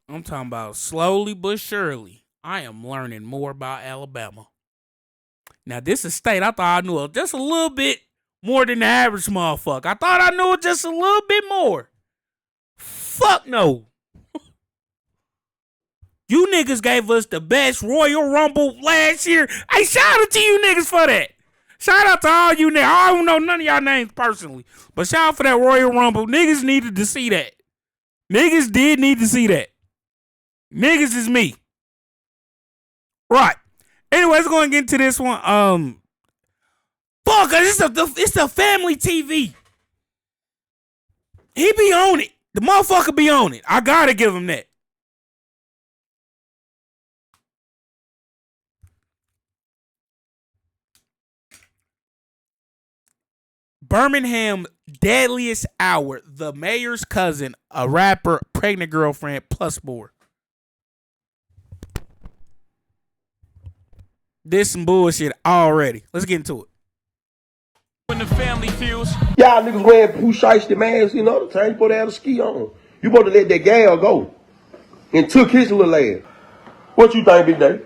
I'm talking about slowly but surely, I am learning more about Alabama. Now, this is a state I thought I knew just a little bit more than the average motherfucker. I thought I knew just a little bit more. Fuck no. You niggas gave us the best Royal Rumble last year. Hey, shout out to you niggas for that. Shout out to all you niggas. I don't know none of y'all names personally, but shout out for that Royal Rumble. Niggas needed to see that. Niggas did need to see that. Niggas is me. Right. Anyway, let's go and get into this one. Fuck, it's the family TV. He be on it. The motherfucker be on it. I gotta give him that. Birmingham Deadliest Hour. The mayor's cousin, a rapper, pregnant girlfriend, plus more. This some bullshit already. Let's get into it. When the family feels. Y'all niggas wearing Pooh Shiesty masks, you know, the time you supposed to have a ski on. You supposed to let that gal go. And took his little ass. What you think, Big Day?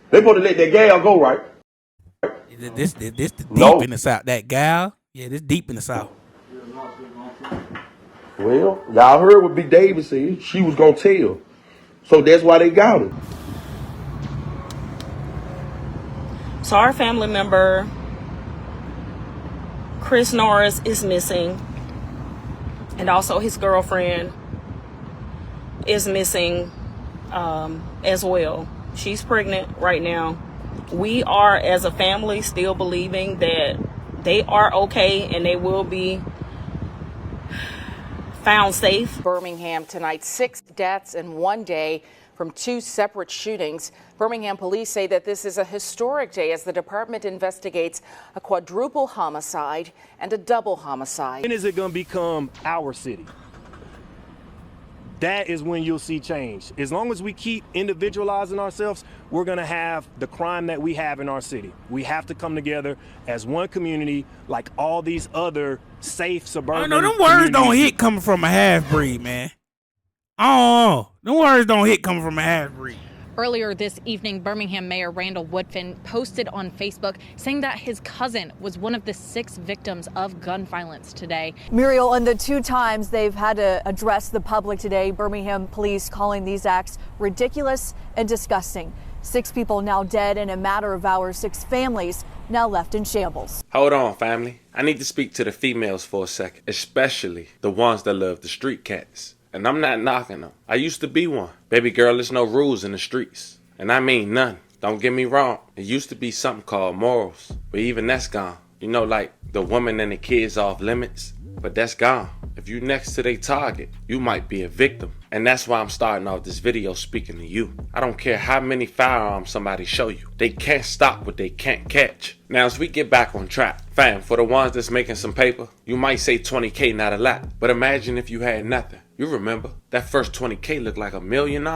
They supposed to let that gal go, right? This the deep in the South. That gal, yeah, this deep in the South. Well, y'all heard what Big David said. She was gonna tell. So that's why they got her. So our family member, Chris Norris, is missing. And also his girlfriend is missing as well. She's pregnant right now. We are, as a family, still believing that they are okay and they will be found safe. Birmingham tonight, 6 deaths in one day from 2 separate shootings. Birmingham police say that this is a historic day as the department investigates a quadruple homicide and a double homicide. When is it going to become our city? That is when you'll see change. As long as we keep individualizing ourselves, we're going to have the crime that we have in our city. We have to come together as one community, like all these other safe suburban No, them words don't hit coming from a half-breed, man. Oh, them words don't hit coming from a half-breed. Earlier this evening, Birmingham Mayor Randall Woodfin posted on Facebook saying that his cousin was one of the 6 victims of gun violence today. Muriel, and the 2 times they've had to address the public today, Birmingham police calling these acts ridiculous and disgusting. 6 people now dead in a matter of hours, 6 families now left in shambles. Hold on, family. I need to speak to the females for a second, especially the ones that love the street cats. And I'm not knocking them. I used to be one. Baby girl, there's no rules in the streets. And I mean none. Don't get me wrong. It used to be something called morals. But even that's gone. You know, like the woman and the kids off limits. But that's gone. If you next to their target, you might be a victim. And that's why I'm starting off this video speaking to you. I don't care how many firearms somebody show you. They can't stop what they can't catch. Now, as we get back on track, fam, for the ones that's making some paper, you might say 20K not a lot. But imagine if you had nothing. You remember, that first 20K looked like $1 million,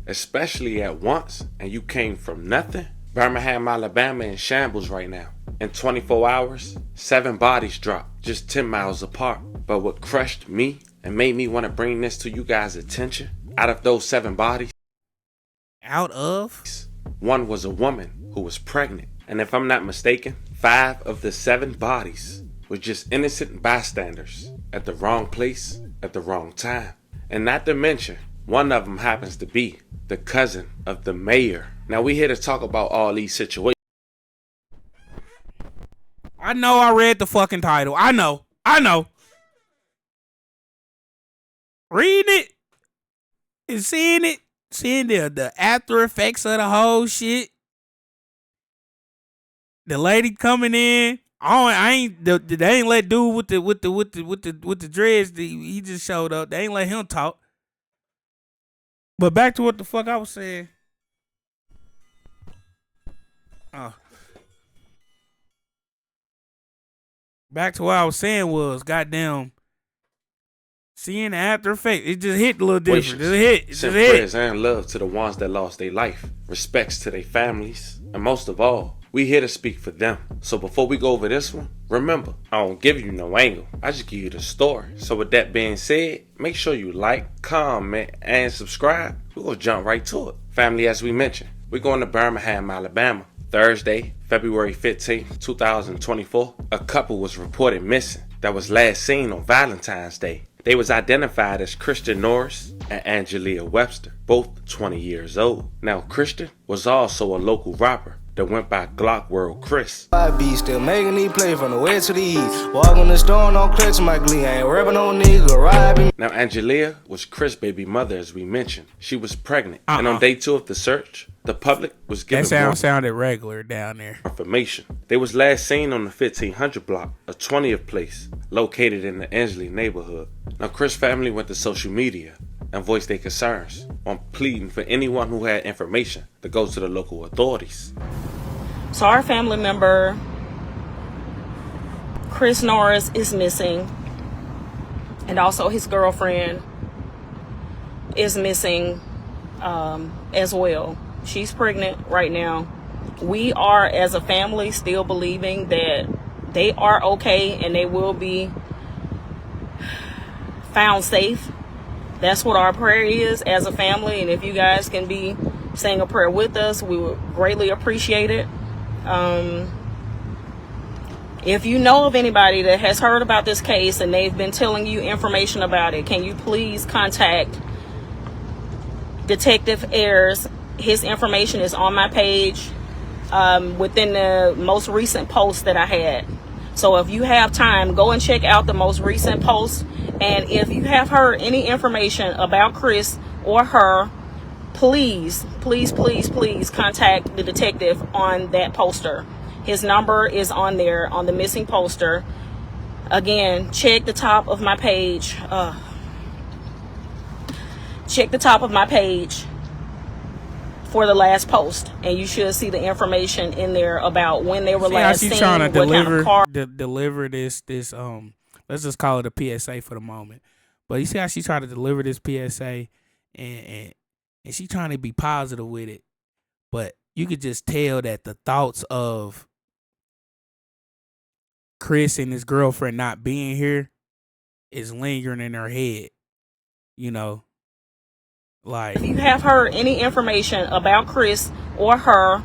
especially at once, and you came from nothing. Birmingham, Alabama in shambles right now. In 24 hours, 7 bodies dropped, just 10 miles apart. But what crushed me and made me want to bring this to you guys' attention, out of those 7 bodies, one was a woman who was pregnant. And if I'm not mistaken, 5 of the 7 bodies were just innocent bystanders at the wrong place at the wrong time. And not to mention, one of them happens to be the cousin of the mayor. Now we here to talk about all these situations. I know I read the fucking title. I know. Reading it and seeing the after effects of the whole shit. The lady coming in. They ain't let dude with the dreads. He just showed up. They ain't let him talk. But back to what the fuck I was saying. Back to what I was saying was, goddamn, seeing the after effect, it just hit a little different. It just Send hit. prayers and love to the ones that lost their life. Respects to their families. And most of all, We here to speak for them. So before we go over this one, remember, I don't give you no angle. I just give you the story. So with that being said, make sure you like, comment, and subscribe. We're going to jump right to it. Family, as we mentioned, we're going to Birmingham, Alabama. Thursday, February 15th, 2024, a couple was reported missing that was last seen on Valentine's Day. They was identified as Christian Norris and Angelia Webster, both 20 years old. Now, Christian was also a local rapper that went by Glock World Chris. I be still making these plays from the west to the east. Walk on the store, no clutch my glee. I ain't rapping no nigga, robbing. Now, Angelia was Chris' baby mother, as we mentioned. She was pregnant. And on day 2 of the search, the public was given that sounded regular down there. Information. They was last seen on the 1500 block, a 20th place, located in the Angelia neighborhood. Now, Chris' family went to social media and voiced their concerns on pleading for anyone who had information to go to the local authorities. So our family member, Chris Norris, is missing. And also his girlfriend is missing as well. She's pregnant right now. We are, as a family, still believing that they are okay and they will be found safe. That's what our prayer is as a family. And if you guys can be saying a prayer with us, we would greatly appreciate it. If you know of anybody that has heard about this case and they've been telling you information about it, can you please contact Detective Ayers? His information is on my page within the most recent post that I had. So if you have time, go and check out the most recent post. And if you have heard any information about Chris or her, please contact the detective on that poster. His number is on there on the missing poster. Again, check the top of my page. Check the top of my page for the last post, and you should see the information in there about when they were last seen. Trying to what kind of car. deliver this let's just call it a PSA for the moment. But you see how she tried to deliver this PSA, and she trying to be positive with it, but you could just tell that the thoughts of Chris and his girlfriend not being here is lingering in her head. You know, like, if you have heard any information about Chris or her,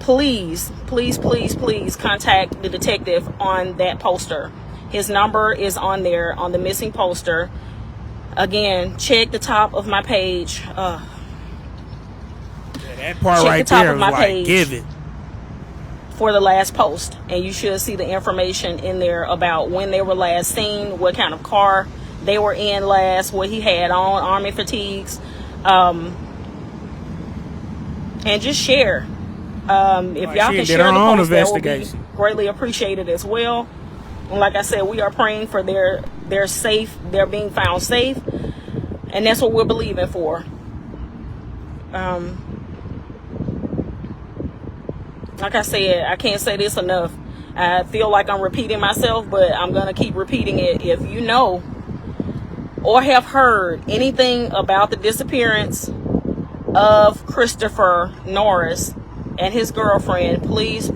please contact the detective on that poster. His number is on there on the missing poster. Again, check the top of my page. That part check right the top there of my page. Like, give it. For the last post, and you should see the information in there about when they were last seen, what kind of car they were in last, what he had on, army fatigues, and just share. If y'all can share the post, that will be greatly appreciated as well. And like I said, we are praying for their being found safe, and that's what we're believing for. Like I said, I can't say this enough. I feel like I'm repeating myself, but I'm going to keep repeating it. If you know or have heard anything about the disappearance of Christopher Norris and his girlfriend, please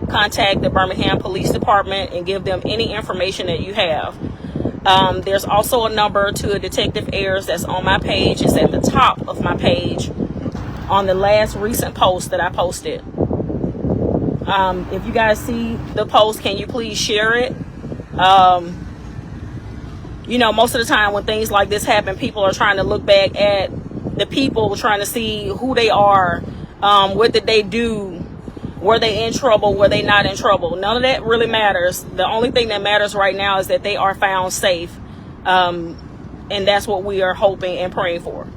contact the Birmingham Police Department and give them any information that you have. There's also a number to a Detective Ayers that's on my page. It's at the top of my page on the last recent post that I posted. If you guys see the post, can you please share it? You know, most of the time when things like this happen, people are trying to look back at the people, trying to see who they are, what did they do, were they in trouble, were they not in trouble. None of that really matters. The only thing that matters right now is that they are found safe, and that's what we are hoping and praying for.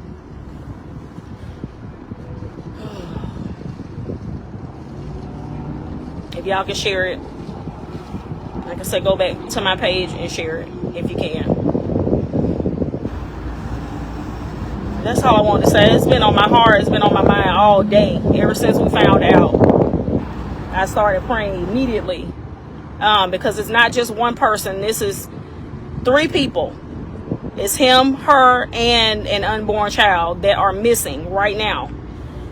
If y'all can share it, like I said, go back to my page and share it if you can. That's all I wanted to say. It's been on my heart. It's been on my mind all day. Ever since we found out, I started praying immediately, because it's not just one person. This is 3 people. It's him, her, and an unborn child that are missing right now.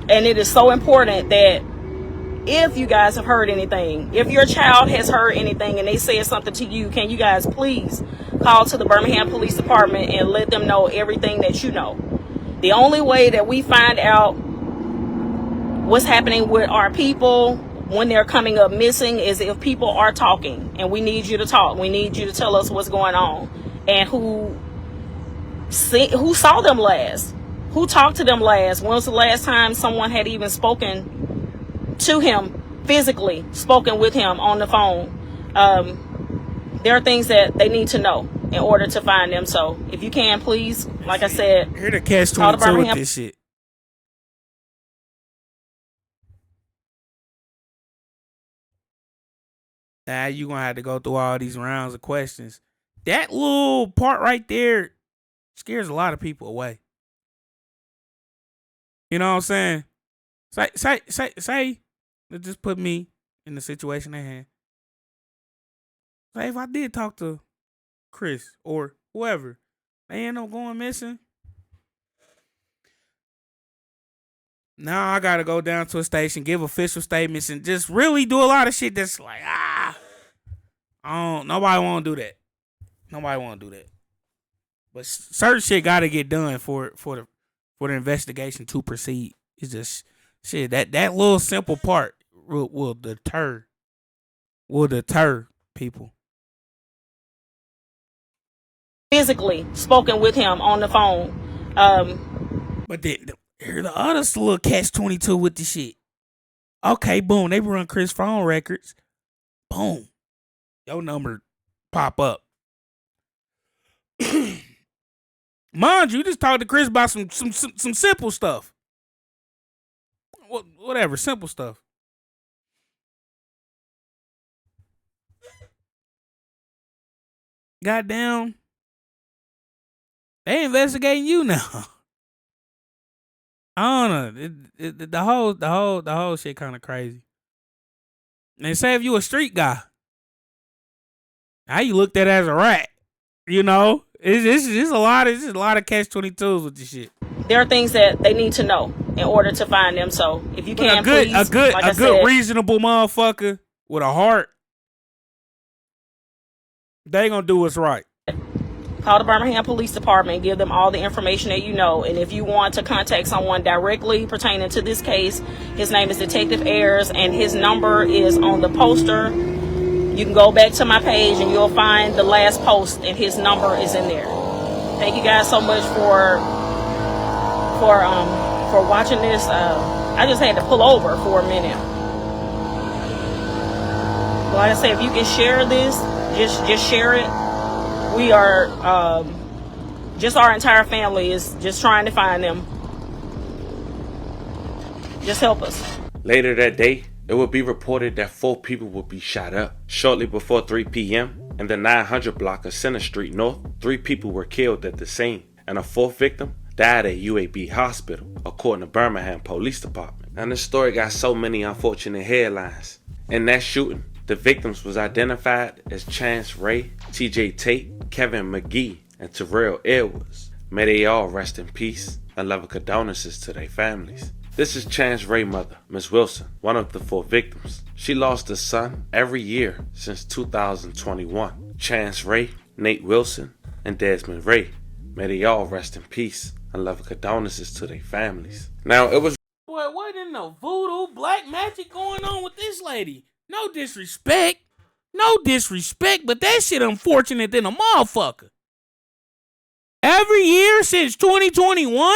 And it is so important that if you guys have heard anything, if your child has heard anything and they said something to you, can you guys please call to the Birmingham Police Department and let them know everything that you know. The only way that we find out what's happening with our people when they're coming up missing is if people are talking, and we need you to talk. We need you to tell us what's going on and who saw them last, who talked to them last. When was the last time someone had even spoken to him physically, spoken with him on the phone? There are things that they need to know in order to find them. So if you can, please, like I said, here to catch 22 with this shit. Now you gonna have to go through all these rounds of questions. That little part right there scares a lot of people away. You know what I'm saying? Say, let's just put me in the situation at hand. Say if I did talk to Chris or whoever, they end up going missing. Now I gotta go down to a station, give official statements, and just really do a lot of shit that's like, nobody wanna do that. Nobody wanna do that. But certain shit gotta get done for the investigation to proceed. It's just shit that little simple part will deter people. Physically spoken with him on the phone. But here the other little catch-22 with the shit. Okay, boom, they run Chris phone records. Boom, your number pop up. Mind you just talked to Chris about some simple stuff. Whatever, simple stuff. Goddamn, they investigating you now. I don't know. The whole shit kind of crazy. And say if you a street guy, how you looked at as a rat, you know? It's a lot of catch-22s with this shit. There are things that they need to know in order to find them. So if you can, please, a good reasonable motherfucker with a heart, they gonna do what's right. Call the Birmingham Police Department, give them all the information that you know. And if you want to contact someone directly pertaining to this case, his name is Detective Ayers, and his number is on the poster. You can go back to my page and you'll find the last post, and his number is in there. Thank you guys so much for watching this. I just had to pull over for a minute. Like I said, if you can share this, just share it. We are just our entire family is just trying to find them. Just help us. Later that day, it would be reported that 4 people would be shot up. Shortly before 3 p.m., in the 900 block of Center Street North, 3 people were killed at the scene, and a 4th victim died at UAB Hospital, according to Birmingham Police Department. And this story got so many unfortunate headlines. In that shooting, the victims was identified as Chance Ray, TJ Tate, Kevin McGee, and Terrell Edwards. May they all rest in peace and love and condolences to their families. This is Chance Ray's mother, Ms. Wilson, one of the 4 victims. She lost a son every year since 2021. Chance Ray, Nate Wilson, and Desmond Ray. May they all rest in peace and love and condolences to their families. Now, it was... Boy, what in the voodoo black magic going on with this lady? No disrespect, but that shit unfortunate than a motherfucker. Every year since 2021?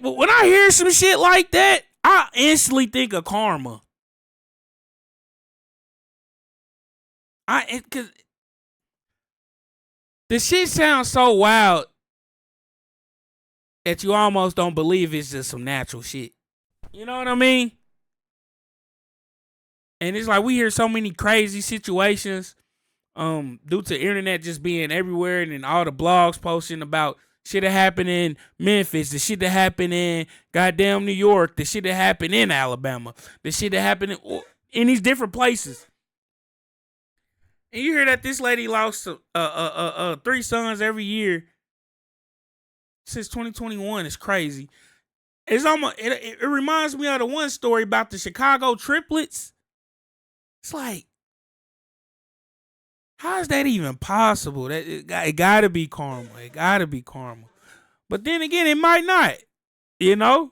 When I hear some shit like that, I instantly think of karma. Cause the shit sounds so wild that you almost don't believe it's just some natural shit. You know what I mean? And it's like we hear so many crazy situations due to internet just being everywhere, and then all the blogs posting about shit that happened in Memphis, the shit that happened in goddamn New York, the shit that happened in Alabama, the shit that happened in these different places. And you hear that this lady lost 3 sons every year since 2021. It's crazy. It's almost it reminds me of the one story about the Chicago triplets. It's like, how is that even possible? That it gotta be karma. It gotta be karma. But then again, it might not. You know?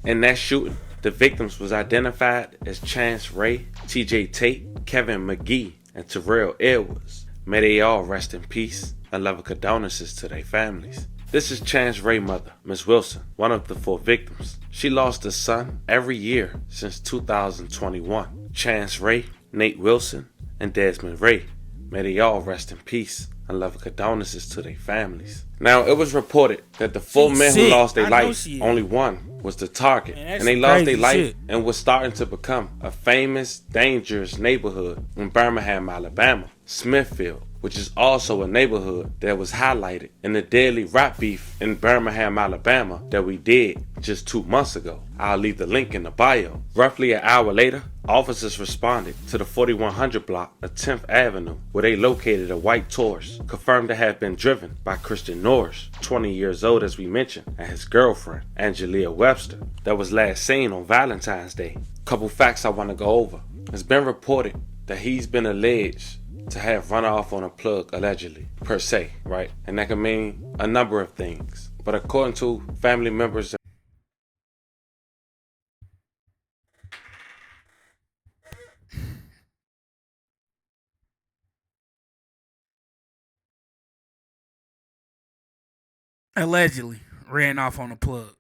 In that shooting, the victims was identified as Chance Ray, T.J. Tate, Kevin McGee, and Terrell Edwards. May they all rest in peace and love and condolences to their families. This is Chance Ray's mother, Ms. Wilson, one of the 4 victims. She lost a son every year since 2021. Chance Ray, Nate Wilson, and Desmond Ray. May they all rest in peace and love and condolences to their families. Now, it was reported that the 4 men who lost their life, only one was the target. And they lost their life and was starting to become a famous, dangerous neighborhood in Birmingham, Alabama. Smithfield, which is also a neighborhood that was highlighted in the deadly rap beef in Birmingham, Alabama that we did just 2 months ago. I'll leave the link in the bio. Roughly an hour later, officers responded to the 4100 block of 10th Avenue where they located a white Taurus, confirmed to have been driven by Christian Norris, 20 years old as we mentioned, and his girlfriend, Angelia Webster, that was last seen on Valentine's Day. Couple facts I want to go over. It's been reported that he's been alleged to have run off on a plug, allegedly, per se, right? And that can mean a number of things. But according to family members, allegedly ran off on a plug.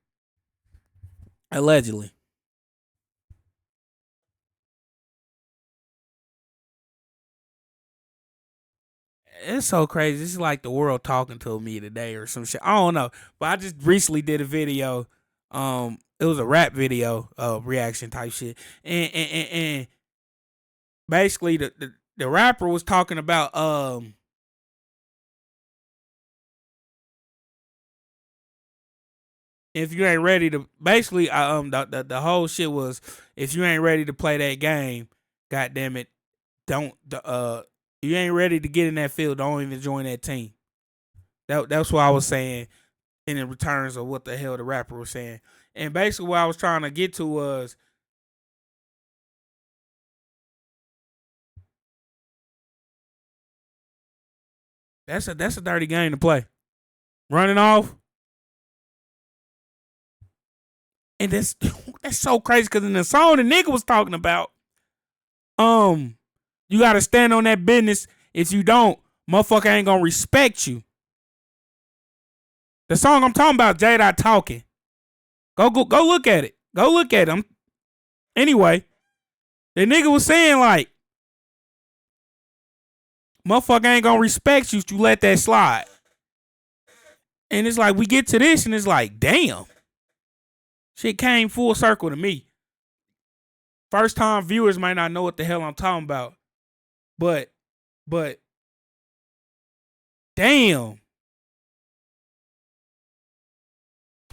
Allegedly. It's so crazy. This is like the world talking to me today or some shit. I don't know. But I just recently did a video. It was a rap video, reaction type shit. And basically the rapper was talking about if you ain't ready to, basically the whole shit was, if you ain't ready to play that game, god damn it, don't you ain't ready to get in that field, don't even join that team. That's what I was saying in the returns of what the hell the rapper was saying. And basically what I was trying to get to was, that's a dirty game to play. Running off. And that's so crazy because in the song the nigga was talking about, you gotta stand on that business. If you don't, motherfucker ain't gonna respect you. The song I'm talking about, J.I. Talking. Go look at it. Go look at him. Anyway, the nigga was saying like, motherfucker ain't gonna respect you if you let that slide. And it's like we get to this and it's like, damn. Shit came full circle to me. First time viewers might not know what the hell I'm talking about. But damn.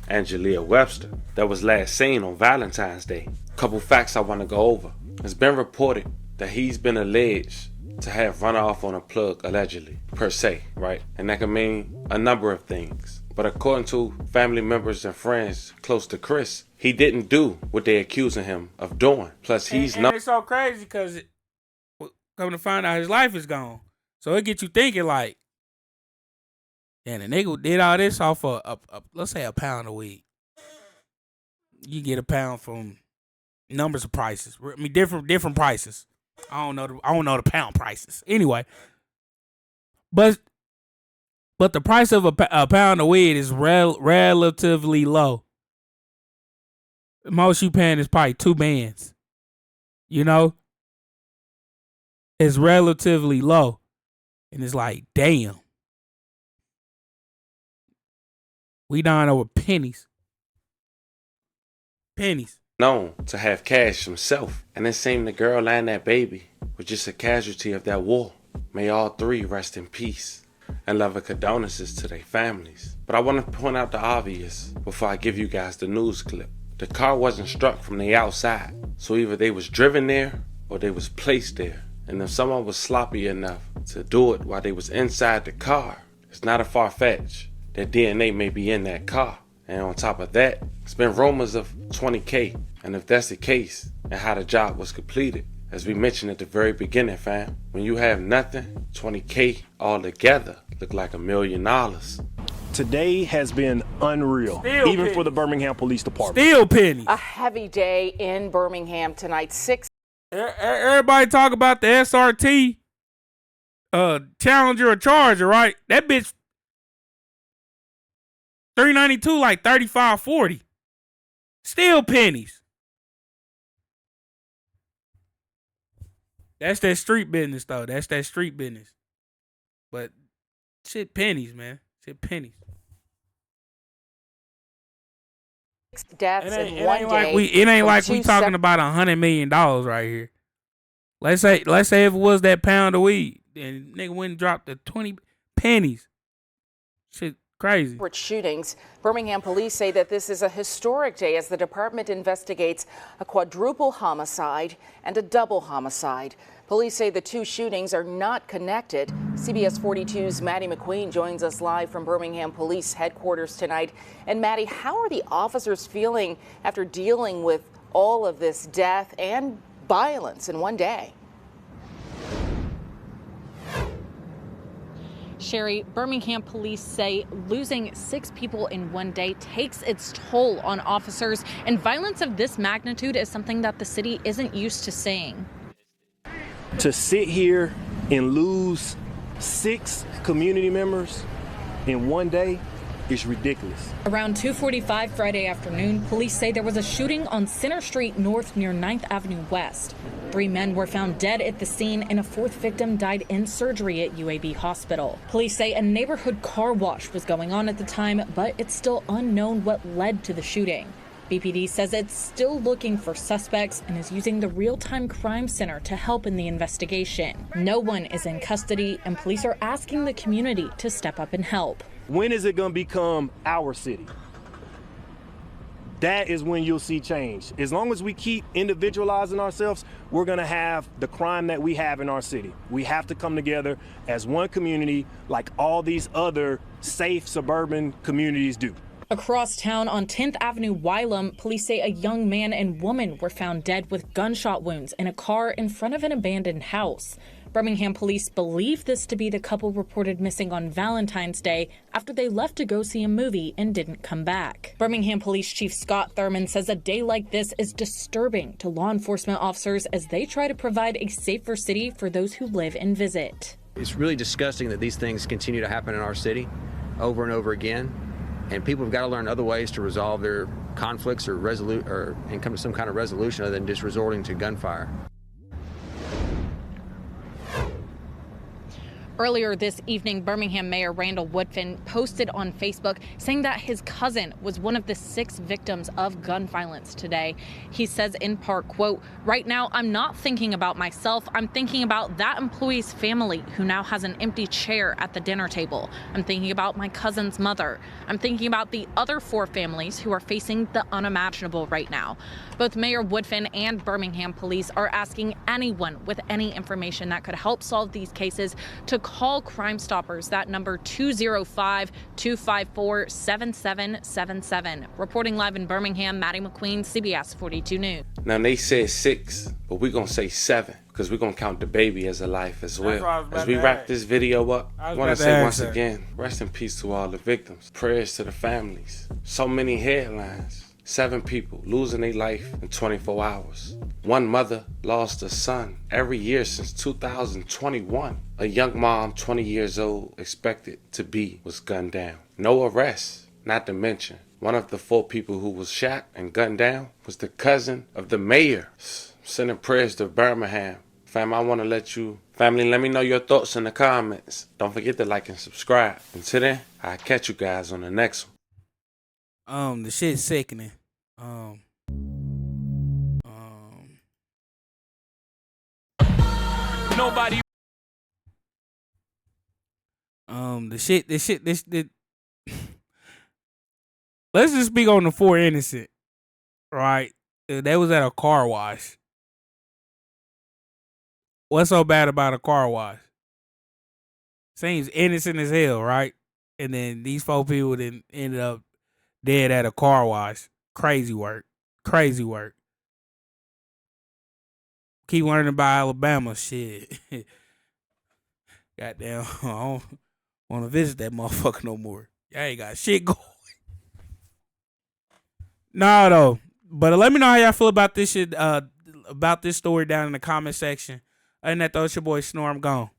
Angelia Webster, that was last seen on Valentine's Day. Couple facts I want to go over. It's been reported that he's been alleged to have run off on a plug, allegedly, per se, right? And that can mean a number of things. But according to family members and friends close to Chris, he didn't do what they accusing him of doing. Plus, he's and it's so crazy because coming to find out his life is gone. So it gets you thinking like, damn, the nigga did all this off of let's say £1 a week. You get £1 from numbers of prices. I mean, different prices. I don't know the pound prices. Anyway, but the price of a pound of weed is relatively low. The most you paying is probably 2 bands. You know, it's relatively low, and it's like, damn, we down over pennies. Known to have cash himself, and it seemed the girl and that baby was just a casualty of that war. May all 3 rest in peace and love and condolences to their families. But I want to point out the obvious before I give you guys the news clip. The car wasn't struck from the outside, so either they was driven there or they was placed there. And if someone was sloppy enough to do it while they was inside the car, it's not a far-fetch that DNA may be in that car. And on top of that, it's been rumors of $20K. And if that's the case, and how the job was completed, as we mentioned at the very beginning, fam, when you have nothing, $20K all together look like $1 million. Today has been unreal, Still even pennies. for the Birmingham Police Department. Still pennies. A heavy day in Birmingham tonight. 6 Everybody talk about the SRT Challenger or Charger, right? That bitch $392 like $35.40. Still pennies. That's that street business though. That's that street business. But shit pennies, man. Shit pennies. deaths in one day. It ain't from like two we talking about $100 million right here. Let's say if it was that pound of weed, then nigga went and dropped the 20 pennies. Shit crazy. separate shootings. Birmingham police say that this is a historic day as the department investigates a quadruple homicide and a double homicide. Police say the two shootings are not connected. CBS 42's Maddie McQueen joins us live from Birmingham Police headquarters tonight. And Maddie, how are the officers feeling after dealing with all of this death and violence in one day? Sherry, Birmingham police say losing 6 people in one day takes its toll on officers, and violence of this magnitude is something that the city isn't used to seeing. To sit here and lose 6 community members in one day is ridiculous. Around 2:45 Friday afternoon, police say there was a shooting on Center Street North near 9th Avenue West. 3 men were found dead at the scene and a 4th victim died in surgery at UAB Hospital. Police say a neighborhood car wash was going on at the time, but it's still unknown what led to the shooting. BPD says it's still looking for suspects and is using the Real-Time Crime Center to help in the investigation. No one is in custody, and police are asking the community to step up and help. When is it going to become our city? That is when you'll see change. As long as we keep individualizing ourselves, we're going to have the crime that we have in our city. We have to come together as one community like all these other safe suburban communities do. Across town on 10th Avenue, Wylam, police say a young man and woman were found dead with gunshot wounds in a car in front of an abandoned house. Birmingham police believe this to be the couple reported missing on Valentine's Day after they left to go see a movie and didn't come back. Birmingham Police Chief Scott Thurman says a day like this is disturbing to law enforcement officers as they try to provide a safer city for those who live and visit. It's really disgusting that these things continue to happen in our city over and over again. And people have got to learn other ways to resolve their conflicts and come to some kind of resolution other than just resorting to gunfire. Earlier this evening, Birmingham Mayor Randall Woodfin posted on Facebook saying that his cousin was one of the 6 victims of gun violence today. He says in part, quote, "Right now, I'm not thinking about myself. I'm thinking about that employee's family who now has an empty chair at the dinner table. I'm thinking about my cousin's mother. I'm thinking about the other 4 families who are facing the unimaginable right now." Both Mayor Woodfin and Birmingham police are asking anyone with any information that could help solve these cases to call Crime Stoppers. That number 205-254-7777. Reporting live in Birmingham, Maddie McQueen, CBS 42 News. Now they said 6, but we're gonna say 7 because we're gonna count the baby as a life as well. As we wrap this video up, I want to say once again, rest in peace to all the victims. Prayers to the families. So many headlines. 7 people losing their life in 24 hours. One mother lost a son every year since 2021. A young mom, 20 years old, expected to be, was gunned down. No arrests, not to mention one of the 4 people who was shot and gunned down was the cousin of the mayor. Sending prayers to Birmingham. Fam, I want to let me know your thoughts in the comments. Don't forget to like and subscribe. Until then, I'll catch you guys on the next one. The shit's sickening. Nobody. Let's just speak on the 4 innocent, right? They was at a car wash. What's so bad about a car wash? Seems innocent as hell, right? And then these 4 people then ended up dead at a car wash. Crazy work. Crazy work. Keep learning about Alabama shit. Goddamn, I don't want to visit that motherfucker no more. Y'all ain't got shit going. No, though. But let me know how y'all feel about this shit, about this story down in the comment section. Other than that, though, it's your boy Snore. I'm gone.